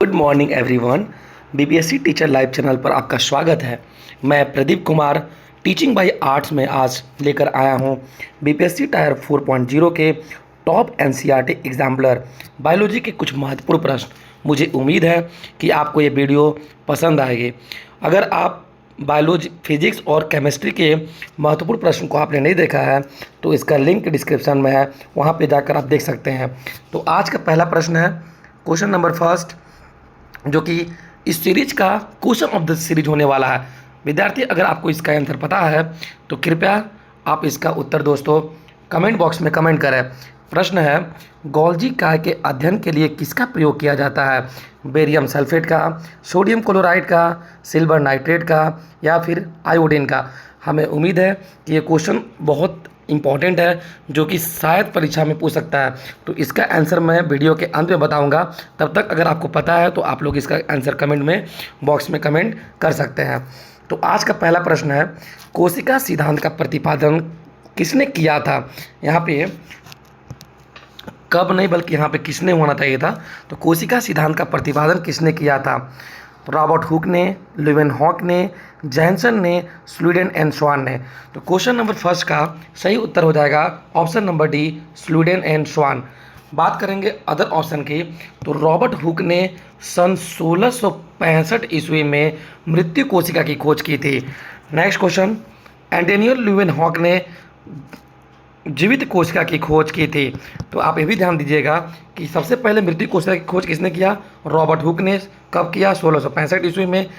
Good morning everyone. BPSC teacher live channel पर आपका स्वागत है। मैं Pradeep Kumar teaching bye arts में आज लेकर आया हूं बीपीएससी टायर 4.0 के टॉप एनसीईआरटी एग्जाम्पलर बायोलॉजी के कुछ महत्वपूर्ण प्रश्न। मुझे उम्मीद है कि आपको ये वीडियो पसंद आएगी। अगर आप बायोलॉजी, फिजिक्स और केमिस्ट्री के महत्वपूर्ण प्रश्न को आपने नहीं देखा है तो इसका लिंक डिस्क्रिप्शन में है, वहाँ पर जाकर आप देख सकते हैं। तो आज का पहला प्रश्न है क्वेश्चन नंबर फर्स्ट, जो कि इस सीरीज का क्वेश्चन ऑफ द सीरीज होने वाला है। विद्यार्थी, अगर आपको इसका आंसर पता है तो कृपया आप इसका उत्तर दोस्तों कमेंट बॉक्स में कमेंट करें। प्रश्न है, गोल्जी काय के अध्ययन के लिए किसका प्रयोग किया जाता है? बेरियम सल्फेट का, सोडियम क्लोराइड का, सिल्वर नाइट्रेट का या फिर आयोडीन का? हमें उम्मीद है कि ये क्वेश्चन बहुत इम्पॉर्टेंट है, जो कि शायद परीक्षा में पूछ सकता है। तो इसका आंसर मैं वीडियो के अंत में बताऊंगा। तब तक अगर आपको पता है तो आप लोग इसका आंसर कमेंट में बॉक्स में कमेंट कर सकते हैं। तो आज का पहला प्रश्न है, कोशिका सिद्धांत का प्रतिपादन किसने किया था? यहाँ पे कब नहीं बल्कि यहाँ पे किसने होना चाहिए था। तो कोशिका सिद्धांत का प्रतिपादन किसने किया था? रॉबर्ट हुक ने, ल्यूवेनहॉक ने, जैनसन ने, स्वीडन एंड स्वान ने। तो क्वेश्चन नंबर फर्स्ट का सही उत्तर हो जाएगा option number D, Sweden and swan. बात करेंगे अदर ऑप्शन की, तो रॉबर्ट हुक ने सन 1665 ईस्वी में मृत्यु कोशिका की खोज की थी। नेक्स्ट क्वेश्चन, एंटोनियो ल्यूवेनहॉक ने जीवित कोशिका की खोज की थी। तो आप ये भी ध्यान दीजिएगा कि सबसे पहले मृत्यु कोशिका की खोज किसने किया? रॉबर्ट हुक ने। कब किया? 1665 ईस्वी में।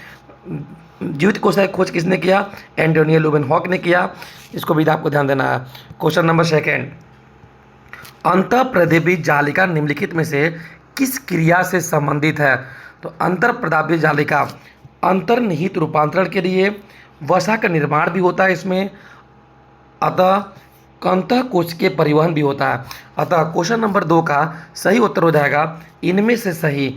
जीवित कोशिका की खोज किसने किया? एंटोनियो ल्यूवेनहॉक ने किया। इसको भी आपको ध्यान देना है। क्वेश्चन नंबर सेकेंड, अंतःप्रदेवी जालिका निम्नलिखित में से किस क्रिया से संबंधित है? तो अंतःप्रदेवी जालिका अंतर्निहित रूपांतरण के लिए वसा का निर्माण भी होता है इसमें, अतः अंतः कोश के परिवहन भी होता है। अतः क्वेश्चन नंबर 2 का सही उत्तर हो जाएगा इनमें से सही,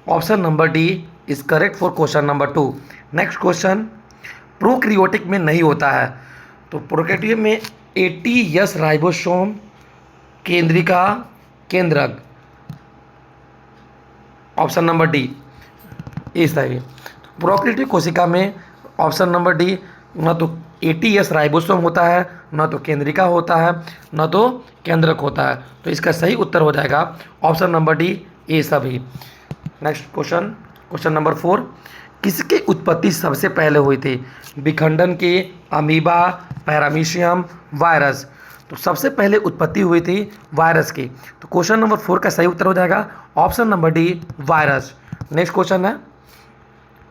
option number D is correct for question number 2। Next question, prokaryotic में नहीं होता है। तो प्रोकैरियोटिक में 80S राइबोसोम, केंद्रिका, केंद्रक, ऑप्शन नंबर डी ये सही। प्रोकैरियोटिक कोशिका में ऑप्शन नंबर डी न तो 80S राइबोसोम होता है, न तो केंद्रिका होता है, न तो केंद्रक होता है। तो इसका सही उत्तर हो जाएगा ऑप्शन नंबर डी ये सभी। नेक्स्ट क्वेश्चन, क्वेश्चन नंबर 4, किसकी उत्पत्ति सबसे पहले हुई थी? विखंडन की, अमीबा, पैरामीशियम, वायरस? तो सबसे पहले उत्पत्ति हुई थी वायरस की। तो क्वेश्चन नंबर 4 का सही उत्तर हो जाएगा option number D, virus. Next question है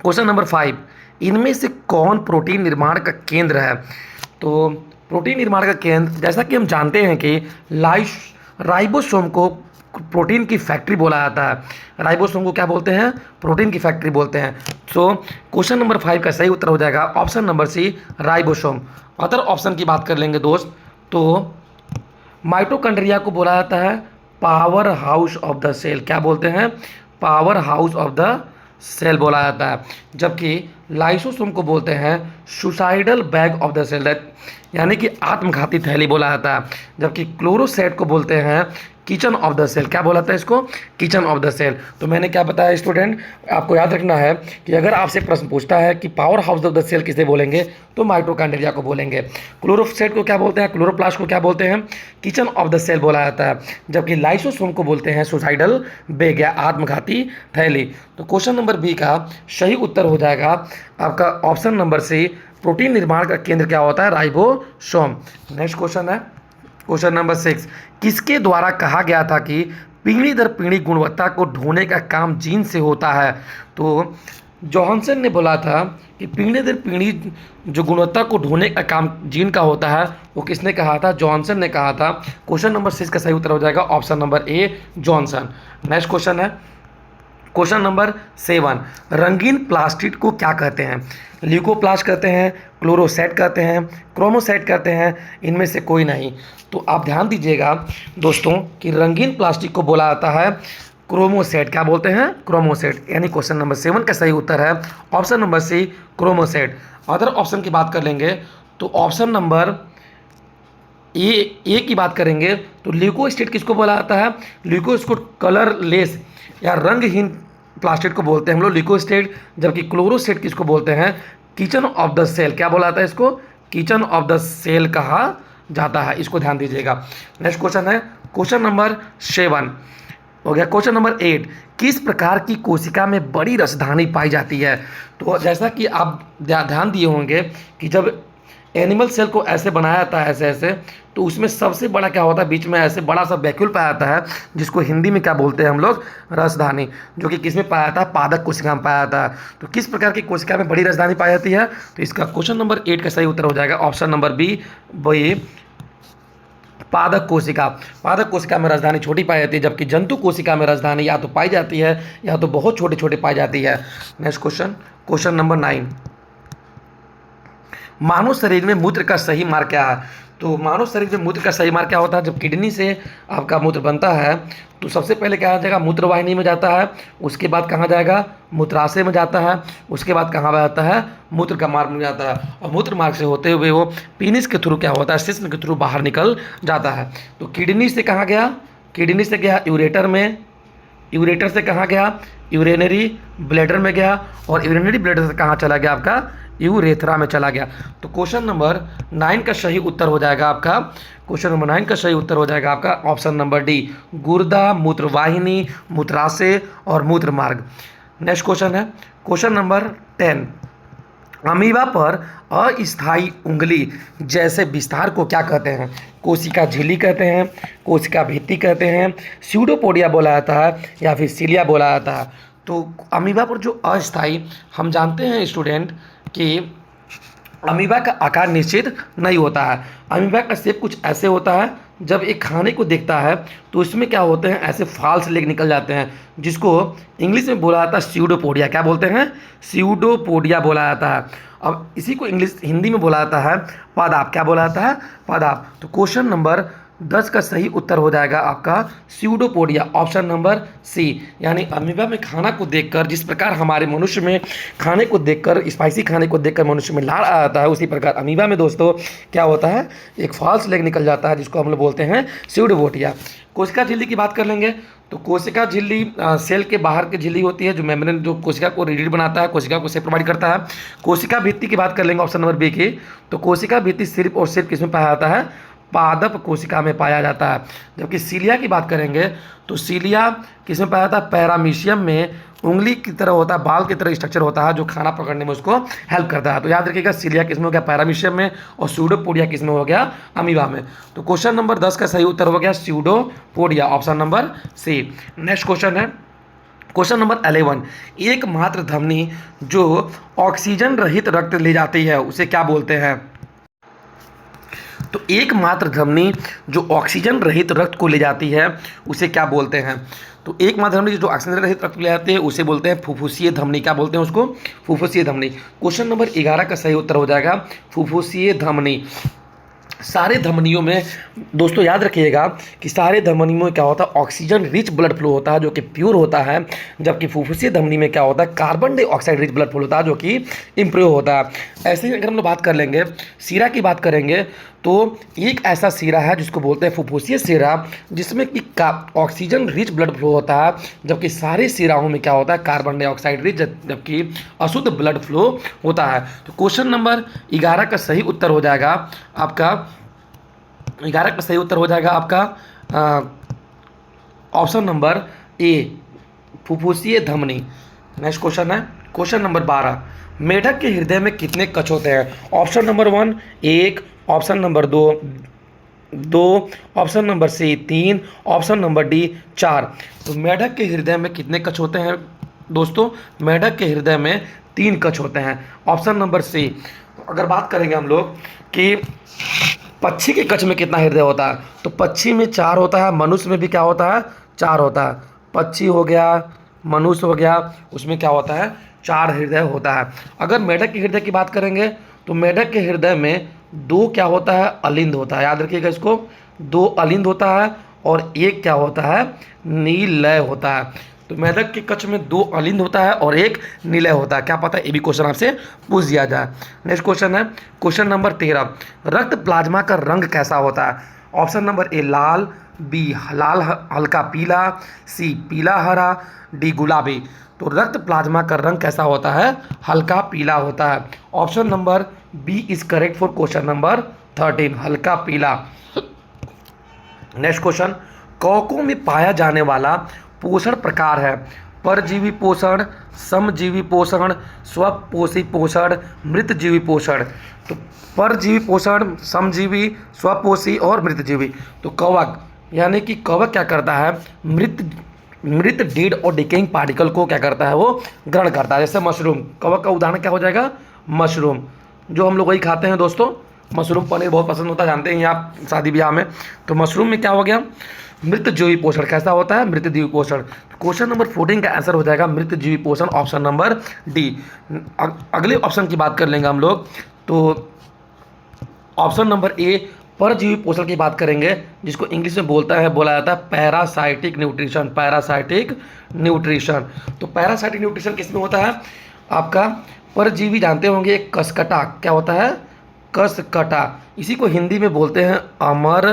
क्वेश्चन नंबर 5, इनमें से कौन प्रोटीन निर्माण का केंद्र है? तो प्रोटीन निर्माण का केंद्र, जैसा कि हम जानते हैं कि राइबोसोम को प्रोटीन की फैक्ट्री बोला जाता है। राइबोसोम को क्या बोलते हैं? प्रोटीन की फैक्ट्री बोलते हैं। तो क्वेश्चन नंबर 5 का सही उत्तर हो जाएगा option number C, ribosome. Other option की बात कर लेंगे दोस्त, तो माइटोकॉन्ड्रिया को बोला जाता है power house of the cell. क्या बोलते हैं? Power house of the cell बोला जाता है। जबकि लाइसोसोम को बोलते हैं suicidal bag of the cell, यानी कि आत्मघाती थैली बोला जाता है। जबकि क्लोरोसेट को बोलते हैं किचन ऑफ द सेल। क्या बोला था इसको? Kitchen of the cell. तो मैंने क्या बताया स्टूडेंट, आपको याद रखना है कि अगर आपसे प्रश्न पूछता है कि power house of the cell किसे बोलेंगे, तो माइटोकॉन्ड्रिया को बोलेंगे। क्लोरोसेट को क्या बोलते हैं? क्लोरोप्लास्ट को क्या बोलते हैं? किचन ऑफ द सेल बोला जाता है। जबकि लाइसोसोम को बोलते हैं सुसाइडल बैग या आत्मघाती थैली। तो क्वेश्चन नंबर बी का सही उत्तर हो जाएगा आपका ऑप्शन नंबर सी, प्रोटीन निर्माण का केंद्र क्या होता है? राइबोसोम। नेक्स्ट क्वेश्चन है क्वेश्चन नंबर 6, किसके द्वारा कहा गया था कि पीढ़ी दर पीढ़ी गुणवत्ता को ढोने का काम जीन से होता है? तो जॉनसन ने बोला था कि पीढ़ी दर पीढ़ी जो गुणवत्ता को ढोने का काम जीन का होता है, वो किसने कहा था? जॉनसन ने कहा था। क्वेश्चन नंबर 6 का सही उत्तर हो जाएगा ऑप्शन नंबर ए, जॉनसन। नेक्स्ट क्वेश्चन है क्वेश्चन नंबर 7, रंगीन प्लास्टिक को क्या कहते हैं? ल्यूकोप्लास्ट कहते हैं, क्लोरोसेट कहते हैं, क्रोमोसेट कहते हैं, इनमें से कोई नहीं। तो आप ध्यान दीजिएगा दोस्तों कि रंगीन प्लास्टिक को बोला जाता है क्रोमोसेट। क्या बोलते हैं? क्रोमोसेट। यानी क्वेश्चन नंबर 7 का सही उत्तर है ऑप्शन नंबर सी, क्रोमोसेट। अदर ऑप्शन की बात कर लेंगे तो ऑप्शन नंबर ए की बात करेंगे तो ल्यूकोस्टेट किसको बोला जाता है? ल्यूकोस्टेट कलरलेस या रंगहीन प्लास्टिड को बोलते हैं हम लोग लिकोस्टेट, जबकि क्लोरोस्टेट किसको बोलते हैं? Kitchen of the cell. क्या बोला जाता है इसको? किचन ऑफ द सेल कहा जाता है। इसको ध्यान दीजिएगा। नेक्स्ट क्वेश्चन है क्वेश्चन नंबर 7 हो गया। क्वेश्चन नंबर 8, किस प्रकार की कोशिका में बड़ी रसधानी पाई जाती है? तो जैसा कि आप ध्यान दिए होंगे कि जब एनिमल सेल को ऐसे बनाया जाता है, ऐसे ऐसे, तो उसमें सबसे बड़ा क्या होता है? बीच में ऐसे बड़ा सा वैक्यूल पाया जाता है, जिसको हिंदी में क्या बोलते हैं हम लोग? रसधानी, जो कि किस में पाया जाता है? पादप कोशिका में पाया जाता है। तो किस प्रकार की कोशिका में बड़ी रसधानी पाई जाती है? तो इसका क्वेश्चन नंबर 8 का सही उत्तर हो जाएगा ऑप्शन नंबर बी, वही पादप कोशिका। पादप कोशिका में राजधानी छोटी पाई जाती है, जबकि जंतु कोशिका में राजधानी या तो पाई जाती है या तो बहुत छोटे छोटे पाई जाती है। नेक्स्ट क्वेश्चन, क्वेश्चन नंबर 9, मानव शरीर में मूत्र का सही मार्ग क्या है? तो मानव शरीर में मूत्र का सही मार्ग क्या होता है? जब किडनी से आपका मूत्र बनता है तो सबसे पहले क्या जाएगा? मूत्रवाहिनी में जाता है, उसके बाद कहाँ जाएगा? मूत्राशय में जाता है, उसके बाद कहाँ जाता है? मूत्र का मार्ग में जाता है, और मूत्र मार्ग से होते हुए वो पीनिस के थ्रू क्या होता है? सिस्टम के थ्रू बाहर निकल जाता है। तो किडनी से कहाँ गया? किडनी से गया यूरेटर में, यूरेटर से कहाँ गया? यूरेनरी ब्लैडर में गया, और यूरेनरी ब्लैडर से कहाँ चला गया? आपका यूरेथ्रा में चला गया। तो क्वेश्चन नंबर 9 का सही उत्तर हो जाएगा आपका, क्वेश्चन नंबर 9 का सही उत्तर हो जाएगा आपका ऑप्शन नंबर डी, गुर्दा, मूत्रवाहिनी, मूत्राशय और मूत्र मार्ग। नेक्स्ट क्वेश्चन है क्वेश्चन नंबर 10, अमीबा पर अस्थायी उंगली जैसे विस्तार को क्या कहते हैं? कोशिका झिल्ली कहते हैं, कोशिका भित्ति कहते हैं, स्यूडोपोडिया बोला जाता है, या फिर सीलिया बोला जाता है। तो अमीबा पर जो अस्थायी, हम जानते हैं स्टूडेंट कि अमीबा का आकार निश्चित नहीं होता है। अमीबा का शेप कुछ ऐसे होता है, जब एक खाने को देखता है तो उसमें क्या होते हैं? ऐसे फाल्स लेग निकल जाते हैं, जिसको इंग्लिश में बोला जाता है स्यूडोपोडिया। क्या बोलते हैं? स्यूडोपोडिया बोला जाता है। अब इसी को इंग्लिश हिंदी में बोला जाता है पादाप। क्या बोला जाता है? पादाप। तो क्वेश्चन नंबर 10 का सही उत्तर हो जाएगा आपका स्यूडोपोडिया, ऑप्शन नंबर सी। यानी अमीबा में खाना को देखकर, जिस प्रकार हमारे मनुष्य में खाने को देखकर, स्पाइसी खाने को देखकर मनुष्य में लार आ जाता है, उसी प्रकार अमीबा में दोस्तों क्या होता है? एक फॉल्स लेग निकल जाता है, जिसको हम लोग बोलते हैं स्यूडोपोडिया। कोशिका झिल्ली की बात कर लेंगे तो कोशिका झिल्ली सेल के बाहर की झिल्ली होती है, जो मेम्ब्रेन, जो कोशिका को रिजिड बनाता है, कोशिका को सेप प्रोवाइड करता है। कोशिका भित्ति की बात कर लेंगे ऑप्शन नंबर बी की, तो कोशिका भित्ति सिर्फ और सिर्फ किसमें पाया जाता है? पादप कोशिका में पाया जाता है। जबकि सीलिया की बात करेंगे तो सीलिया किसमें पाया जाता है? पैरामीशियम में उंगली की तरह होता है, बाल की तरह स्ट्रक्चर होता है, जो खाना पकड़ने में उसको हेल्प करता है। तो याद रखिएगा, सीलिया किसमें हो गया? पैरामीशियम में, और स्यूडोपोडिया किसमें हो गया? अमीबा में। तो क्वेश्चन नंबर 10 का सही उत्तर हो गया pseudopodia, option number C. Next question है क्वेश्चन नंबर 11, एकमात्र धमनी जो ऑक्सीजन रहित रक्त ले जाती है उसे क्या बोलते हैं? तो एकमात्र धमनी जो ऑक्सीजन रहित रक्त को ले जाती है उसे क्या बोलते हैं? तो एकमात्र धमनी जो ऑक्सीजन रहित रक्त ले जाती है उसे बोलते हैं फुफ्फुसीय धमनी। क्या बोलते हैं उसको? फुफ्फुसीय धमनी। क्वेश्चन नंबर 11 का सही उत्तर हो जाएगा फुफ्फुसीय धमनी। सारे धमनियों में दोस्तों याद रखिएगा कि सारे धमनियों में क्या होता है? ऑक्सीजन रिच ब्लड फ्लो होता है, जो कि प्योर होता है, जबकि फुफ्फुसीय धमनी में क्या होता है? Carbon dioxide rich blood flow होता है, जो कि इम्प्रूव होता है। ऐसे ही अगर हम लोग बात कर लेंगे, सीरा की बात करेंगे तो एक ऐसा सीरा है जिसको बोलते हैं फुफ्फुसीय सीरा, जिसमें कि ऑक्सीजन रिच ब्लड फ्लो होता है, जबकि सारे सीराओं में क्या होता है? कार्बन डाइऑक्साइड रिच, जबकि अशुद्ध ब्लड फ्लो होता है। तो क्वेश्चन नंबर 11 का सही उत्तर हो जाएगा आपका, 11 का सही उत्तर हो जाएगा आपका ऑप्शन नंबर ए, फुफ्फुसीय धमनी। नेक्स्ट क्वेश्चन है क्वेश्चन नंबर 12, मेढक के हृदय में कितने कछ होते हैं? Option number 1 1, option number 2 option number C 3, option number D 4। तो मेढक के हृदय में कितने कछ होते हैं दोस्तों? मेढक के हृदय में 3 कछ होते हैं, ऑप्शन नंबर सी। अगर बात करेंगे हम लोग कि पक्षी के कछ में कितना हृदय होता है, तो पक्षी में 4 होता है, मनुष्य में भी क्या होता है? 4 होता है। पक्षी हो गया, मनुष्य हो गया, उसमें क्या होता है? 4 हृदय होता है। अगर मेढक के हृदय की बात करेंगे तो मेढक के हृदय में 2 क्या होता है? अलिंद होता है। याद रखिएगा इसको, 2 अलिंद होता है और 1 क्या होता है? नीलय होता है। तो मेढक के कक्ष में 2 अलिंद होता है और 1 नीलय होता है। क्या पता है? ये भी क्वेश्चन आपसे पूछ दिया जाए। नेक्स्ट क्वेश्चन है क्वेश्चन नंबर 13, रक्त प्लाज्मा का रंग कैसा होता है? ऑप्शन नंबर ए लाल, बी लाल हल्का पीला, सी पीला हरा, डी गुलाबी। तो रक्त प्लाज्मा का रंग कैसा होता है? हल्का पीला होता है। Option number B is correct for question number 13, हल्का पीला। नेक्स्ट क्वेश्चन, कवकों में पाया जाने वाला पोषण प्रकार है परजीवी पोषण, समजीवी पोषण, स्वपोषी पोषण, मृतजीवी पोषण। तो परजीवी पोषण, समजीवी, स्वपोषी और मृतजीवी। तो कवक यानी कि कवक क्या करता है? मृत डेड और डिकेइंग पार्टिकल को क्या करता है? वो ग्रहण करता है। जैसे मशरूम, कवक का उदाहरण क्या हो जाएगा? मशरूम, जो हम लोग वही खाते हैं दोस्तों। मशरूम पनीर बहुत पसंद होता है, जानते हैं आप शादी ब्याह में। तो मशरूम में क्या हो गया? मृतजीवी पोषण। कैसा होता है? मृतजीवी पोषण। क्वेश्चन नंबर 14 का आंसर हो जाएगा मृतजीवी पोषण, ऑप्शन नंबर डी। अगले ऑप्शन की बात कर लेंगे हम लोग, तो ऑप्शन नंबर ए परजीवी पोषण की बात करेंगे, जिसको इंग्लिश में बोला जाता है पैरासाइटिक न्यूट्रिशन। Parasitic nutrition. तो पैरासाइटिक न्यूट्रिशन किस में होता है? आपका परजीवी जानते होंगे, कसकटा। क्या होता है? कसकटा। इसी को हिंदी में बोलते हैं अमर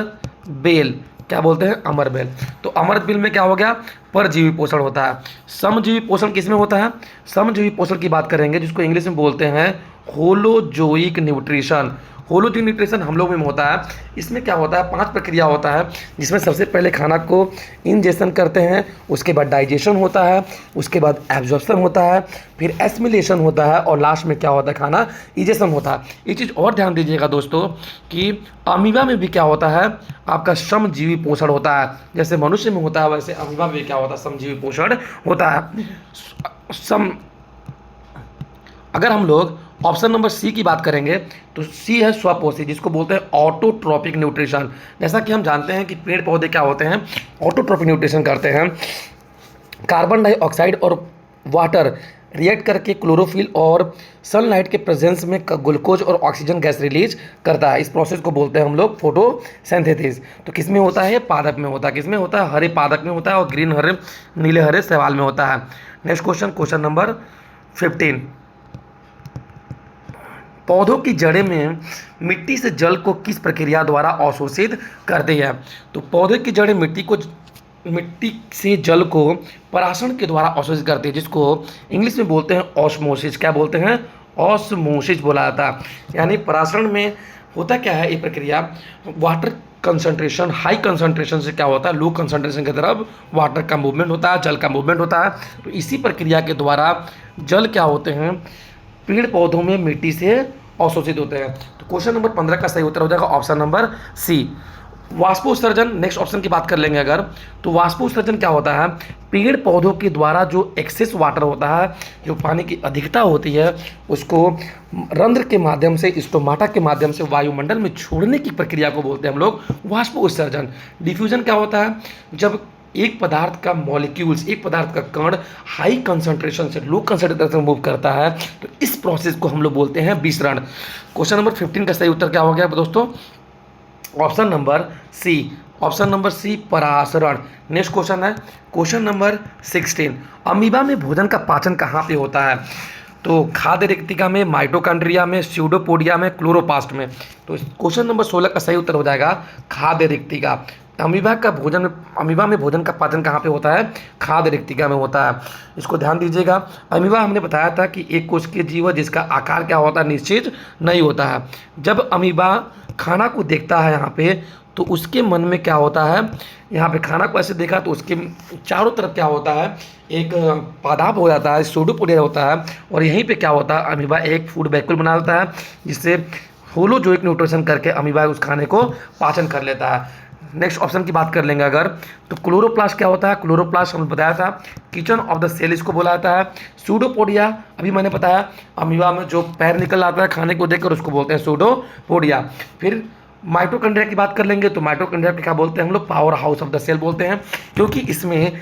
बेल। क्या बोलते हैं? अमर बेल। तो अमर बेल में क्या हो गया? परजीवी पोषण होता है। समजीवी पोषण किस में होता है? समजीवी पोषण की बात करेंगे, जिसको इंग्लिश में बोलते हैं होलोजोइक न्यूट्रिशन। होलोजोइक न्यूट्रिशन हम लोग में होता है। इसमें क्या होता है? 5 प्रक्रिया होता है, जिसमें सबसे पहले खाना को इंजेक्शन करते हैं, उसके बाद डाइजेशन होता है, उसके बाद एब्जॉर्प्शन होता है, फिर एसिमिलेशन होता है, और लास्ट में क्या होता है? खाना इजेशन होता है। ये चीज़ और ध्यान दीजिएगा दोस्तों कि अमीबा में भी क्या होता है? आपका समजीवी पोषण होता है। जैसे मनुष्य में होता है, वैसे अमीबा में क्या होता है? समजीवी पोषण होता है। अगर हम लोग ऑप्शन नंबर सी की बात करेंगे, तो सी है स्वपोषी, जिसको बोलते हैं ऑटोट्रॉपिक न्यूट्रिशन। जैसा कि हम जानते हैं कि पेड़ पौधे क्या होते हैं? ऑटोट्रॉपिक न्यूट्रिशन करते हैं। कार्बन डाइऑक्साइड और वाटर रिएक्ट करके क्लोरोफिल और सनलाइट के प्रेजेंस में ग्लूकोज और ऑक्सीजन गैस रिलीज करता है। इस प्रोसेस को बोलते हैं हम लोग फोटोसिंथेसिस। तो किस में होता है? ये पादप में होता है। किस में होता है? हरे पादप में होता है, और ग्रीन हरे, नीले हरे शैवाल में होता है। नेक्स्ट क्वेश्चन, क्वेश्चन नंबर 15, पौधों की जड़ें में मिट्टी से जल को किस प्रक्रिया द्वारा अवशोषित करती है? तो पौधे की जड़ें मिट्टी से जल को पराशरण के द्वारा अवशोषित करती है, जिसको इंग्लिश में बोलते हैं ऑस्मोसिस। क्या बोलते हैं? ऑस्मोसिस बोला जाता है। यानी पराशरण में होता क्या है ये प्रक्रिया? वाटर कंसंट्रेशन, हाई कंसंट्रेशन से क्या होता है? लो कंसंट्रेशन की तरफ वाटर का मूवमेंट होता है, जल का मूवमेंट होता है। तो इसी प्रक्रिया के द्वारा जल क्या होते हैं? पेड़ पौधों में मिट्टी से अवशोषित होते हैं। तो क्वेश्चन नंबर 15 का सही उत्तर हो जाएगा ऑप्शन नंबर सी, वाष्पोत्सर्जन। नेक्स्ट ऑप्शन की बात कर लेंगे अगर, तो वाष्पोत्सर्जन क्या होता है? पेड़ पौधों के द्वारा जो एक्सेस वाटर होता है, जो पानी की अधिकता होती है, उसको रंध्र के माध्यम से, स्टोमाटा के माध्यम से वायुमंडल में छोड़ने की प्रक्रिया को बोलते हैं हम लोग वाष्पोत्सर्जन। डिफ्यूजन क्या होता है? जब एक पदार्थ का मॉलिक्यूल्स, एक पदार्थ का कण हाई कंसंट्रेशन से लो कंसंट्रेशन मूव करता है, तो इस प्रोसेस को हम लोग बोलते हैं विसरण। क्वेश्चन नंबर 15 का सही उत्तर क्या हो गया दोस्तों? Option number C. Option number C, परासरण। नेक्स्ट क्वेश्चन है क्वेश्चन नंबर 16, अमीबा में भोजन का पाचन कहाँ पे होता है? तो खाद्य रिक्तिका में, माइटोकॉन्ड्रिया में, स्यूडोपोडिया में, क्लोरोप्लास्ट में। तो क्वेश्चन नंबर 16 का सही उत्तर हो जाएगा खाद्य रिक्तिका। अमीबा में भोजन का पाचन कहाँ पे होता है? खाद्य रिक्तिका में होता है। इसको ध्यान दीजिएगा। अमीबा हमने बताया था कि एक कोशिकीय जीव है, जिसका आकार क्या होता है? निश्चित नहीं होता है। जब अमीबा खाना को देखता है यहाँ पे, तो उसके मन में क्या होता है? यहाँ पे खाना को ऐसे देखा तो उसके चारों तरफ क्या होता है? एक पादाप हो जाता है, सूडोपोडिया होता है, और यहीं पे क्या होता है? अमीबा एक फूड वैक्यूल बना लेता है, जिससे होलोजोइक न्यूट्रिशन करके अमीबा उस खाने को पाचन कर लेता है। नेक्स्ट ऑप्शन की बात कर लेंगे अगर, तो क्लोरोप्लास्ट क्या होता है? क्लोरोप्लास्ट हमने बताया था किचन ऑफ द सेल इसको बोला जाता है। सूडोपोडिया अभी मैंने बताया, अमीबा में जो पैर निकल आता है खाने को देखकर, उसको बोलते हैं सूडोपोडिया। फिर माइटोकॉन्ड्रिया की बात कर लेंगे, तो माइटोकॉन्ड्रिया को क्या बोलते हैं हम लोग? Power house of the cell बोलते हैं, क्योंकि इसमें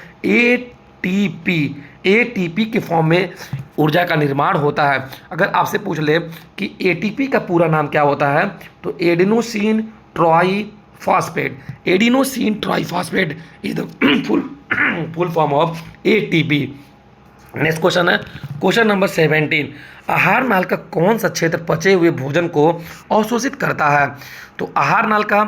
एटीपी के फॉर्म में ऊर्जा का निर्माण होता है। अगर आपसे पूछ ले कि एटीपी का पूरा नाम क्या होता है, तो adenosine triphosphate. Adenosine triphosphate is the full form of ATP. Next question है क्वेश्चन नंबर 17, आहार नाल का कौन सा क्षेत्र पचे हुए भोजन को अवशोषित करता है? तो आहार नाल का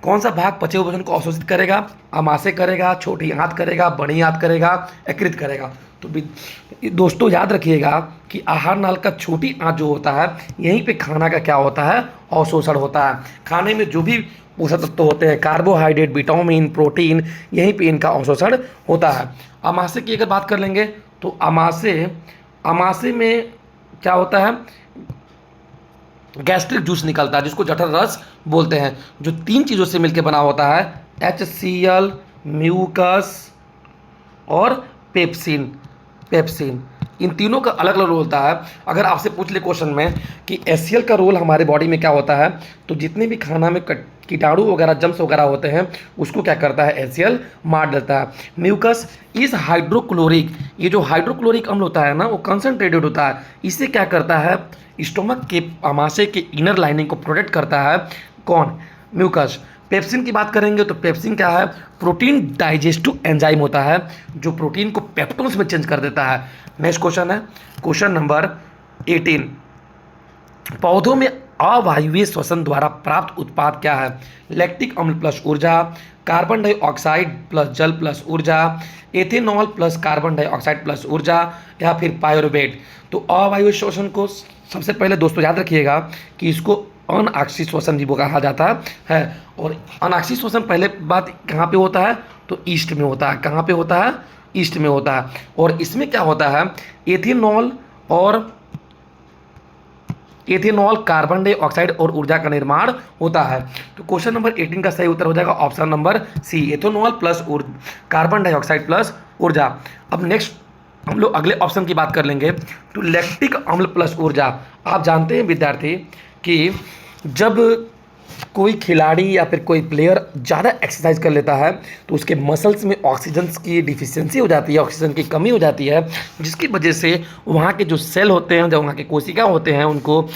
कौन सा भाग पचे हुए भोजन को अवशोषित करेगा? आमाशय करेगा, छोटी आंत करेगा, बड़ी आंत करेगा, यकृत करेगा? तो दोस्तों याद रखिएगा कि आहार नाल का छोटी आंत जो होता है, यहीं पे खाना का क्या होता है, अवशोषण होता है। खाने में जो भी पोषक तत्व होते हैं, कार्बोहाइड्रेट, विटामिन, प्रोटीन, यहीं पे इनका अवशोषण होता है। अमाशय की अगर बात कर लेंगे तो अमाशय में क्या होता है, गैस्ट्रिक जूस निकलता है जिसको जठर रस बोलते हैं, जो 3 चीज़ों से मिलकर बना होता है, HCl, म्यूकस और पेप्सिन। इन तीनों का अलग अलग रोल होता है। अगर आपसे पूछ ले क्वेश्चन में कि HCl का रोल हमारे बॉडी में क्या होता है, तो जितने भी खाना में कीटाणु वगैरह, जम्स वगैरह होते हैं, उसको क्या करता है, HCl मार देता है। म्यूकस इस हाइड्रोक्लोरिक, ये जो हाइड्रोक्लोरिक अम्ल होता है ना, वो कंसनट्रेटेड होता है। इसे क्या करता है, स्टोमक के अमाशय के इनर लाइनिंग को प्रोटेक्ट करता है। कौन, म्यूकस। पेप्सिन की बात करेंगे तो पेप्सिन क्या है, प्रोटीन डाइजेस्टिव एंजाइम होता है जो प्रोटीन को पेप्टोन्स में चेंज कर देता है। नेक्स्ट क्वेश्चन है क्वेश्चन नंबर 18, पौधों में अवायवीय श्वसन द्वारा प्राप्त उत्पाद क्या है। लैक्टिक अम्ल प्लस ऊर्जा, कार्बन डाइऑक्साइड प्लस जल प्लस ऊर्जा, ethanol plus carbon dioxide plus ऊर्जा, या फिर पायरुवेट। तो अवायवीय श्वसन को सबसे पहले दोस्तों याद रखिएगा कि इसको अनाक्षी श्वसन भी कहा जाता है। और अनाक्षी श्वसन पहले बात कहाँ पे होता है, तो ईस्ट में होता है। कहाँ पे होता है, ईस्ट में होता है। और इसमें क्या होता है, एथेनॉल, कार्बन डाइऑक्साइड और ऊर्जा का निर्माण होता है। तो क्वेश्चन नंबर 18 का सही उत्तर हो जाएगा option number C, ethanol plus carbon dioxide plus ऊर्जा। अब नेक्स्ट हम लोग अगले ऑप्शन की बात कर लेंगे, तो लैक्टिक अम्ल प्लस ऊर्जा। आप जानते हैं विद्यार्थी कि जब कोई खिलाड़ी या फिर कोई प्लेयर ज़्यादा एक्सरसाइज कर लेता है तो उसके मसल्स में ऑक्सीजन की डिफिशियंसी हो जाती है, ऑक्सीजन की कमी हो जाती है, जिसकी वजह से वहाँ के जो सेल होते हैं, जो वहाँ के कोशिका होते हैं, उनको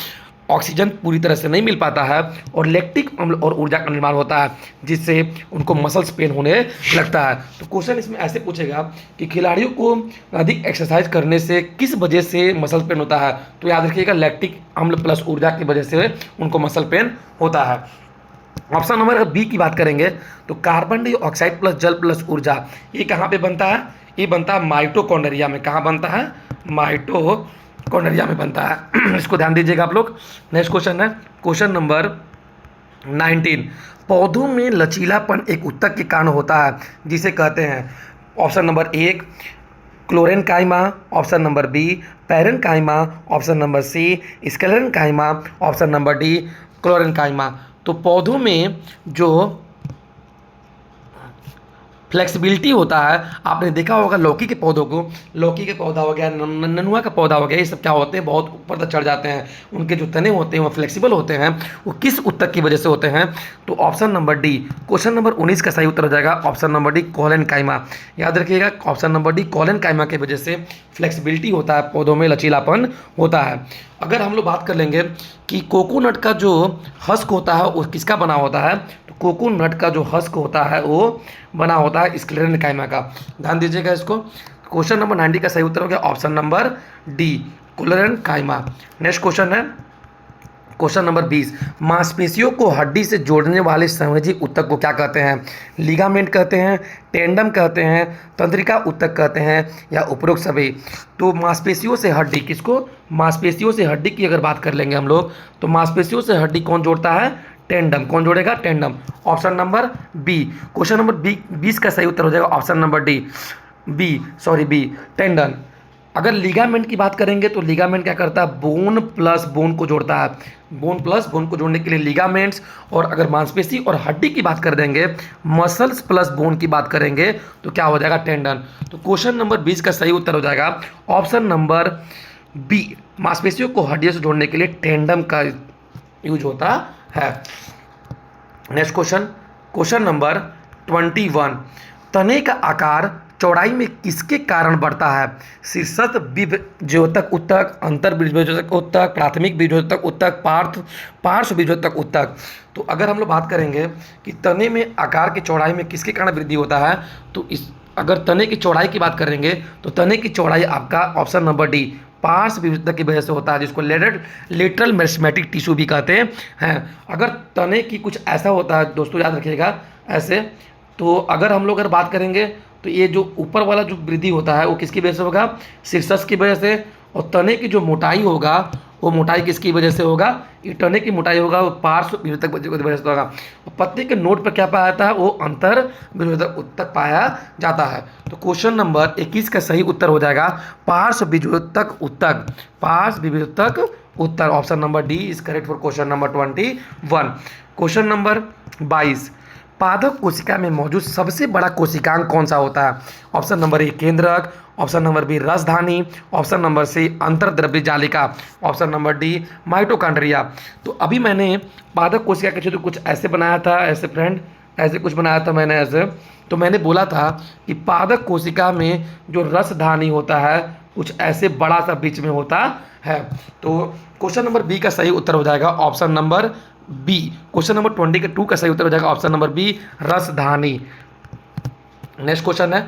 ऑक्सीजन पूरी तरह से नहीं मिल पाता है और लैक्टिक अम्ल और ऊर्जा का निर्माण होता है, जिससे उनको मसल्स पेन होने लगता है। तो क्वेश्चन इसमें ऐसे पूछेगा कि खिलाड़ियों को अधिक एक्सरसाइज करने से किस वजह से मसल पेन होता है। तो याद रखिएगा लैक्टिक अम्ल प्लस ऊर्जा की वजह से उनको मसल पेन होता है। ऑप्शन नंबर बी की बात करेंगे तो कार्बन डाइऑक्साइड प्लस जल प्लस ऊर्जा, ये कहाँ पे बनता है, ये बनता है माइटोकॉन्ड्रिया में। कहाँ बनता है, माइटोकॉन्ड्रिया में बनता है। इसको ध्यान दीजिएगा आप लोग। नेक्स्ट क्वेश्चन है क्वेश्चन नंबर 19, पौधों में लचीलापन एक ऊतक के कारण होता है जिसे कहते हैं। Option number 1 chlorenchyma, option number B parenchyma, option number C sclerenchyma, option number D chlorenchyma. तो पौधों में जो फ्लेक्सिबिलिटी होता है, आपने देखा होगा लौकी के पौधों को, लौकी के पौधा हो गया, ननुआ का पौधा हो गया, ये सब क्या होते हैं, बहुत ऊपर तक चढ़ जाते हैं। उनके जो तने होते हैं वो फ्लेक्सिबल होते हैं। वो किस ऊतक की वजह से होते हैं, तो option number D, question number 19 का सही उत्तर हो जाएगा ऑप्शन नंबर डी कोलेनकाइमा। याद रखिएगा ऑप्शन नंबर डी कोलेनकाइमा की वजह से फ्लेक्सिबिलिटी होता है, पौधों में लचीलापन होता है। अगर हम लोग बात कर लेंगे कि कोकोनट का जो हस्क होता है वो किसका बना होता है, तो कोकोनट का जो हस्क होता है वो बना होता है स्क्लेरेनकाइमा का। ध्यान दीजिएगा इसको। क्वेश्चन नंबर 90 का सही उत्तर हो गया option number D chlorenchyma. Next question है क्वेश्चन नंबर 20, मांसपेशियों को हड्डी से जोड़ने वाले संवेदी ऊतक को क्या कहते हैं। लिगामेंट कहते हैं, टेंडम कहते हैं, तंत्रिका ऊतक कहते हैं, या उपरोक्त सभी। तो मांसपेशियों से हड्डी, किसको, मांसपेशियों से हड्डी की अगर बात कर लेंगे हम लोग, तो मांसपेशियों से हड्डी कौन जोड़ता है, टेंडम। कौन जोड़ेगा, tendon. Option number B, question number 20 का सही उत्तर हो जाएगा option number D, B tendon. अगर लिगामेंट की बात करेंगे तो लिगामेंट क्या करता है, बोन प्लस बोन को जोड़ता है, बोन प्लस बोन को जोड़ने के लिए लिगामेंट्स। और अगर मांसपेशी और हड्डी की बात कर देंगे, मसल्स प्लस बोन की बात करेंगे तो क्या हो जाएगा, टेंडन। तो क्वेश्चन नंबर 20 का सही उत्तर हो जाएगा ऑप्शन नंबर बी, मांसपेशियों को हड्डियों से जोड़ने के लिए टेंडम का यूज होता है। नेक्स्ट क्वेश्चन नंबर 21, तने का आकार चौड़ाई में किसके कारण बढ़ता है। शीर्षस्थ बीजोतक ऊतक, अंतर बीजोतक ऊतक, प्राथमिक बीजोतक ऊतक, पार्श्व बीजोतक ऊतक। तो अगर हम लोग बात करेंगे कि तने में आकार की चौड़ाई में किसके कारण वृद्धि होता है, तो अगर तने की चौड़ाई की बात करेंगे तो तने की चौड़ाई आपका ऑप्शन नंबर डी पार्श्व विविधता की वजह से होता है, जिसको लेटरल मेरिस्टेमेटिक टिश्यू भी कहते हैं। अगर तने की कुछ ऐसा होता है दोस्तों, याद रखिएगा ऐसे, तो अगर हम लोग बात करेंगे तो ये जो ऊपर वाला जो वृद्धि होता है वो किसकी वजह से होगा, शीर्षस्थ की वजह से, और तने की जो मोटाई होगा वो मोटाई किसकी वजह से होगा, ये तने की मोटाई होगा वो पार्श्व विभेदक की वजह से होगा। और पत्ते के नोट पर क्या पाया जाता है, वो अंतर विभेदक उत्तक पाया जाता है। तो क्वेश्चन नंबर 21 का सही उत्तर हो जाएगा पार्श्व विभेदक उत्तक, पार्श्व विभेदक उत्तर। Option number D is correct for question number 21। Question number 22, पादप कोशिका में मौजूद सबसे बड़ा कोशिकांग कौन सा होता है। ऑप्शन नंबर ए केंद्रक, ऑप्शन नंबर बी रसधानी, ऑप्शन नंबर सी अंतर्द्रव्य जालिका, ऑप्शन नंबर डी माइटोकॉन्ड्रिया। तो अभी मैंने पादप कोशिका के क्षेत्र कुछ ऐसे बनाया था, ऐसे फ्रेंड ऐसे कुछ बनाया था मैंने ऐसे। तो मैंने बोला था कि पादप कोशिका में जो रसधानी होता है कुछ ऐसे बड़ा सा बीच में होता है। तो क्वेश्चन नंबर बी का सही उत्तर हो जाएगा option number B. Question number 22 का सही उत्तर हो जाएगा ऑप्शन नंबर बी रसधानी। नेक्स्ट क्वेश्चन है,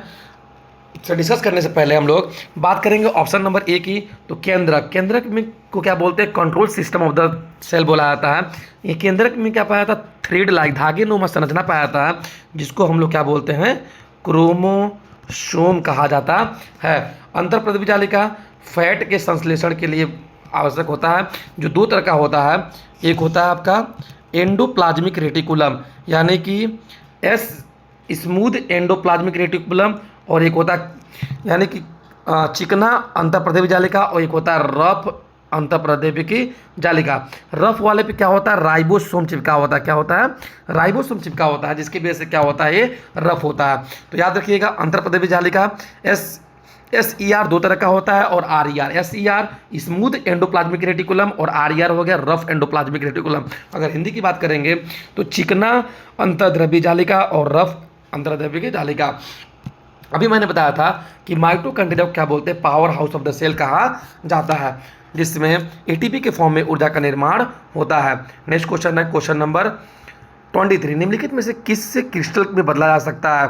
तो डिस्कस करने से पहले हम लोग बात करेंगे ऑप्शन नंबर ए की। तो केंद्रक, केंद्रक में को क्या बोलते हैं, control system of the cell बोला जाता है। ये केंद्रक में क्या पाया जाता है, थ्रेड लाइक धागे नुमा संरचना पाया जाता है, जिसको हम लोग क्या बोलते हैं, क्रोमोसोम कहा जाता है। अंतर्प्रद्रव्य जालिका फैट के संश्लेषण के लिए आवश्यक होता है, जो दो तरह का होता है। एक होता है आपका एंडोप्लाज्मिक रेटिकुलम, यानी कि एस स्मूथ एंडोप्लाज्मिक रेटिकुलम, और एक होता है यानी कि चिकना अंतःप्रदेवी जालिका, और एक होता है रफ अंतःप्रदेवी की जालिका। रफ वाले पे क्या होता है, राइबोसोम चिपका होता है। क्या होता है, राइबोसोम चिपका होता है, जिसकी वजह से क्या होता है, ये रफ होता है। तो याद रखिएगा अंतःप्रदेवी जालिका SER दो तरह का होता है, और RER। SER smooth endoplasmic reticulum, और RER हो गया रफ एंडोप्लाज्मिक रेटिकुलम। अगर हिंदी की बात करेंगे तो चिकना अंतःद्रव्य जालिका और रफ अंतःद्रव्य की जालिका। अभी मैंने बताया था कि माइटोकॉन्ड्रिया को क्या बोलते हैं, power house of the cell कहा जाता है, जिसमें ATP के फॉर्म में ऊर्जा का निर्माण होता है। नेक्स्ट क्वेश्चन है क्वेश्चन नंबर 23, निम्नलिखित में से किस से क्रिस्टल में बदला जा सकता है।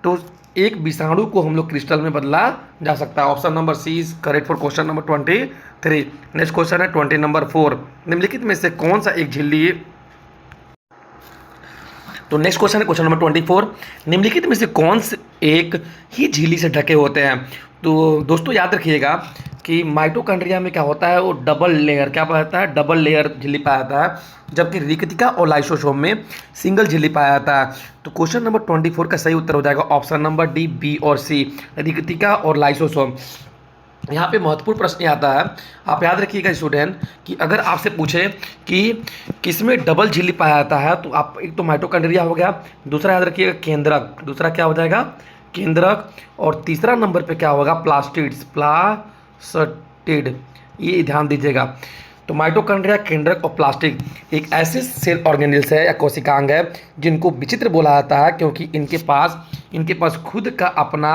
तो एक विषाणु को हम लोग क्रिस्टल में बदला जा सकता है। Option number C is correct for question number 23। Next question है 20 नंबर 4, निम्नलिखित में से कौन सा एक झिल्ली। तो नेक्स्ट क्वेश्चन है क्वेश्चन नंबर 24, निम्नलिखित में से कौन से एक ही झिल्ली से ढके होते हैं। तो दोस्तों याद रखिएगा कि माइटोकॉन्ड्रिया में क्या होता है, वो डबल लेयर क्या पाया जाता है, डबल लेयर झिल्ली पाया जाता है, जबकि रिक्तिका और लाइसोसोम में सिंगल झिल्ली पाया जाता है। तो क्वेश्चन नंबर 24 का सही उत्तर हो जाएगा ऑप्शन नंबर डी, बी और सी, रिक्तिका और लाइसोसोम। यहाँ पे महत्वपूर्ण प्रश्न आता है, आप याद रखिएगा स्टूडेंट, कि अगर आपसे पूछे कि किसमें डबल झिल्ली पाया जाता है, तो आप एक तो माइटोकॉन्ड्रिया हो गया, दूसरा याद रखिएगा केंद्रक, दूसरा क्या हो जाएगा केंद्रक, और तीसरा नंबर पे क्या होगा प्लास्टिड्स, प्लास्टिड, ये ध्यान दीजिएगा। तो माइटोकॉन्ड्रिया, केंद्रक और प्लास्टिक एक ऐसे सेल ऑर्गेनेल्स है या कोशिकांग है जिनको विचित्र बोला जाता है, क्योंकि इनके पास खुद का अपना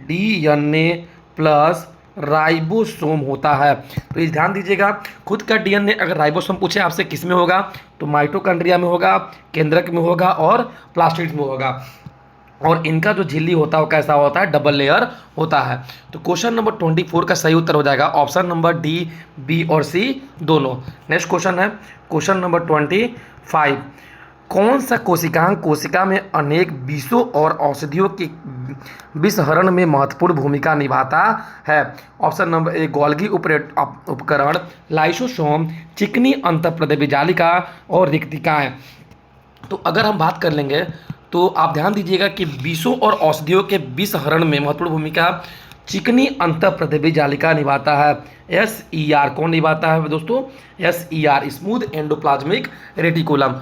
DNA प्लस राइबोसोम होता है। तो ये ध्यान दीजिएगा, खुद का DNA अगर राइबोसोम पूछे आपसे किस में होगा, तो माइटोकॉन्ड्रिया में होगा, केंद्रक में होगा और प्लास्टिड में होगा। और इनका जो झिल्ली होता है वो कैसा होता है, डबल लेयर होता है। तो क्वेश्चन नंबर 24 का सही उत्तर हो जाएगा ऑप्शन नंबर डी, बी और सी दोनों। नेक्स्ट क्वेश्चन है क्वेश्चन नंबर 25, कौन सा कोशिकांग कोशिका में अनेक विषों और औषधियों के विषहरण में महत्वपूर्ण भूमिका निभाता है। ऑप्शन नंबर ए गोल्गी उपकरण, लाइसोसोम, चिकनी अंतःप्रदेवी जालिका और रिक्तिकाएं। तो अगर हम बात कर लेंगे तो आप ध्यान दीजिएगा कि विषों और औषधियों के विषहरण में महत्वपूर्ण भूमिका चिकनी अंतःप्रदेवी जालिका निभाता है। SER कौन निभाता है दोस्तों, SER smooth endoplasmic reticulum.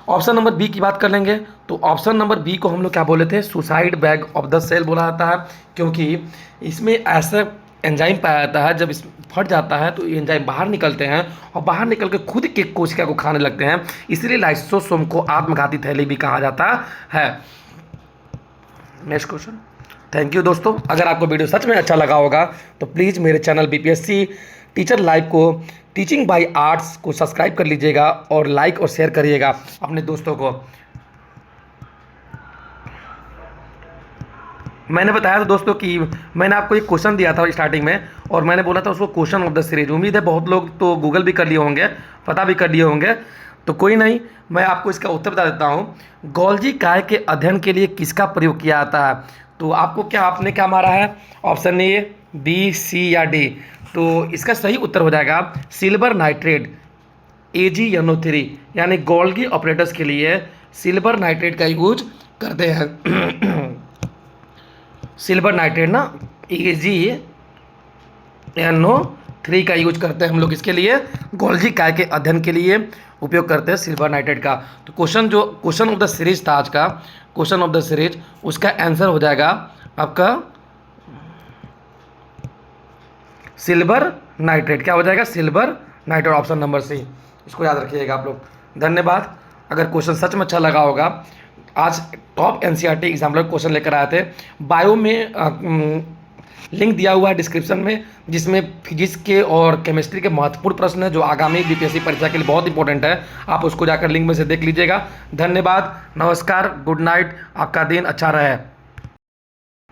Option number B की बात कर लेंगे तो ऑप्शन नंबर बी को हम लोग क्या बोले थे, suicide bag of the cell बोला जाता है, क्योंकि इसमें ऐसा एंजाइम पाया जाता है, जब इस फट जाता है तो ये एंजाइम बाहर निकलते हैं और बाहर निकल के खुद के कोशिका को खाने लगते हैं, इसलिए लाइसोसोम को आत्मघाती थैली भी कहा जाता है। Next question. थैंक यू दोस्तों, अगर आपको वीडियो सच में अच्छा लगा होगा तो प्लीज़ मेरे चैनल BPSC टीचर लाइव को, टीचिंग बाय आर्ट्स को सब्सक्राइब कर लीजिएगा और लाइक और शेयर करिएगा अपने दोस्तों को। मैंने बताया था दोस्तों कि मैंने आपको एक क्वेश्चन दिया था स्टार्टिंग में, और मैंने बोला था उसको क्वेश्चन ऑफ द सीरीज। उम्मीद है बहुत लोग तो गूगल भी कर लिए होंगे, पता भी कर लिए होंगे, तो कोई नहीं, मैं आपको इसका उत्तर बता देता हूँ। गोल्गी काय के अध्ययन के लिए किसका प्रयोग किया जाता है। तो आपको क्या, आपने क्या मारा है, ऑप्शन ए, बी, सी या डी। तो इसका सही उत्तर हो जाएगा सिल्वर नाइट्रेट, AgNO3, यानी गोल्गी ऑपरेटर्स के लिए सिल्वर नाइट्रेट का यूज करते हैं। सिल्वर नाइट्रेट ना, AgNO3 का यूज करते हैं हम लोग इसके लिए, गोल्गी काय के अध्ययन के लिए उपयोग करते हैं सिल्वर नाइट्रेट का। तो क्वेश्चन ऑफ द सीरीज था आज का, क्वेश्चन ऑफ द सीरीज, उसका आंसर हो जाएगा आपका सिल्वर नाइट्रेट। क्या हो जाएगा, silver nitrate, option number C. इसको याद रखिएगा आप लोग। धन्यवाद। अगर क्वेश्चन सच में अच्छा लगा होगा, आज टॉप NCERT एग्जाम्पलर क्वेश्चन लेकर आए थे। बायो में लिंक दिया हुआ है डिस्क्रिप्शन में, जिसमें फिजिक्स के और केमिस्ट्री के महत्वपूर्ण प्रश्न है जो आगामी BPSC परीक्षा के लिए बहुत इंपॉर्टेंट है। आप उसको जाकर लिंक में से देख लीजिएगा। धन्यवाद, नमस्कार, गुड नाइट, आपका दिन अच्छा रहे।